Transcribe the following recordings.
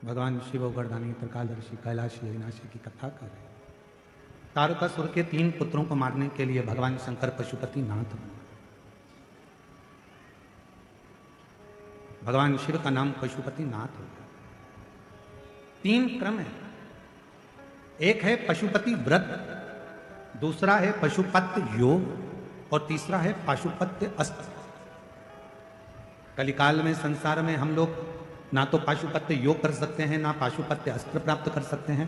भगवान शिव गर्दानी त्रिकालदर्शी कैलाशी अविनाशी की कथा कर रहे हैं। तारकासुर के 3 पुत्रों को मारने के लिए भगवान शंकर पशुपति नाथ बने। भगवान शिव का नाम पशुपति नाथ हो गया। 3 क्रम है, एक है पशुपति व्रत, दूसरा है पशुपत्य योग और तीसरा है पशुपत्य अस्त्र। कलिकाल में संसार में हम लोग ना तो पाशुपत्य योग कर सकते हैं ना पाशुपत्य अस्त्र प्राप्त कर सकते हैं,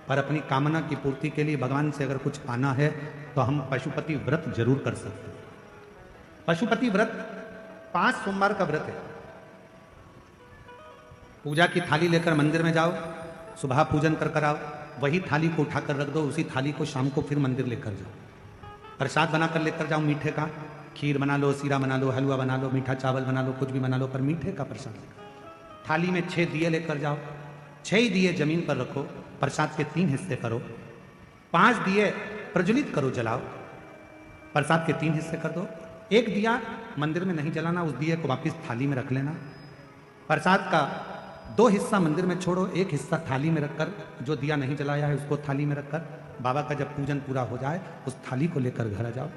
पर अपनी कामना की पूर्ति के लिए भगवान से अगर कुछ पाना है तो हम पशुपति व्रत जरूर कर सकते हैं। पशुपति व्रत 5 सोमवार का व्रत है। पूजा की थाली लेकर मंदिर में जाओ, सुबह पूजन कर आओ, वही थाली को उठाकर रख दो, उसी थाली को शाम को फिर मंदिर लेकर जाओ। प्रसाद बनाकर लेकर जाओ, मीठे का खीर बना लो, सीरा बना लो, हलवा बना लो, मीठा चावल बना लो, कुछ भी बना लो, पर मीठे का प्रसाद लेकर थाली में 6 दिए लेकर जाओ। 6 दिए जमीन पर रखो, प्रसाद के 3 हिस्से करो। 5 दिए प्रज्वलित करो, जलाओ, प्रसाद के 3 हिस्से कर दो। 1 दिया मंदिर में नहीं जलाना, उस दिए को वापस थाली में रख लेना। प्रसाद का 2 हिस्सा मंदिर में छोड़ो, 1 हिस्सा थाली में रखकर, जो दिया नहीं जलाया है उसको थाली में रखकर बाबा का जब पूजन पूरा हो जाए उस थाली को लेकर घर आ जाओ।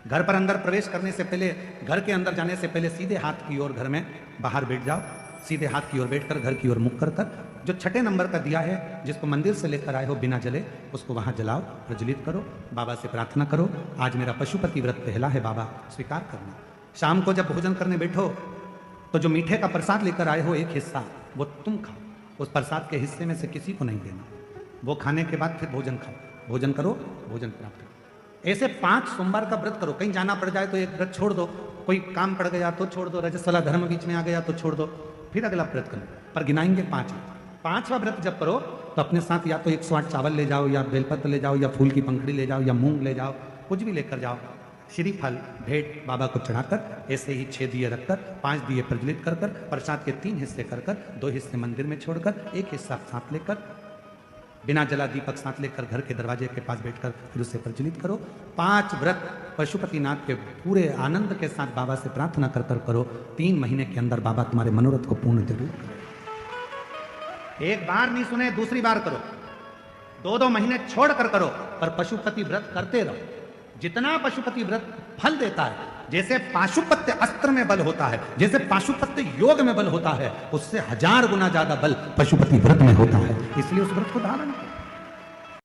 घर पर अंदर प्रवेश करने से पहले, घर के अंदर जाने से पहले सीधे हाथ की ओर घर में बाहर बैठ जाओ। सीधे हाथ की ओर बैठकर घर की ओर मुख कर जो 6ठे नंबर का दिया है जिसको मंदिर से लेकर आए हो बिना जले, उसको वहां जलाओ, प्रज्वलित करो, बाबा से प्रार्थना करो, आज मेरा पशुपति व्रत पहला है बाबा, स्वीकार करना। शाम को जब भोजन करने बैठो तो जो मीठे का प्रसाद लेकर आए हो 1 हिस्सा वो तुम खाओ, उस प्रसाद के हिस्से में से किसी को नहीं देना। वो खाने के बाद फिर भोजन खाओ, भोजन करो, भोजन प्राप्त करो। ऐसे 5 सोमवार का व्रत करो। कहीं जाना पड़ जाए तो एक व्रत छोड़ दो, कोई काम पड़ गया तो छोड़ दो, रजस्वला धर्म बीच में आ गया तो छोड़ दो, फिर अगला व्रत करो, पर गिनाएंगे 5। 5वां व्रत जब करो तो अपने साथ या तो 108 चावल ले जाओ, या बेलपत्र ले जाओ, या फूल की पंखड़ी ले जाओ, या मूंग ले जाओ, कुछ भी लेकर जाओ। श्रीफल भेंट बाबा को चढ़ाकर ऐसे ही 6 दिए रखकर 5 दिए प्रज्वलित कर प्रसाद के 3 हिस्से कर 2 हिस्से मंदिर में छोड़कर 1 हिस्सा साथ लेकर बिना जला दीपक साथ लेकर घर के दरवाजे के पास बैठकर फिर उसे प्रज्वलित करो। 5 व्रत पशुपतिनाथ के पूरे आनंद के साथ बाबा से प्रार्थना कर करो। 3 महीने के अंदर बाबा तुम्हारे मनोरथ को पूर्ण जरूर करें। एक बार नहीं सुने, दूसरी बार करो, 2-2 महीने छोड़ कर करो, पर पशुपति व्रत करते रहो। जितना पशुपति व्रत फल देता है, जैसे पाशुपत्य अस्त्र में बल होता है, जैसे पाशुपत्य योग में बल होता है, उससे 1000 गुना ज्यादा बल पशुपति व्रत में होता है। इसलिए उस व्रत को धारण करो।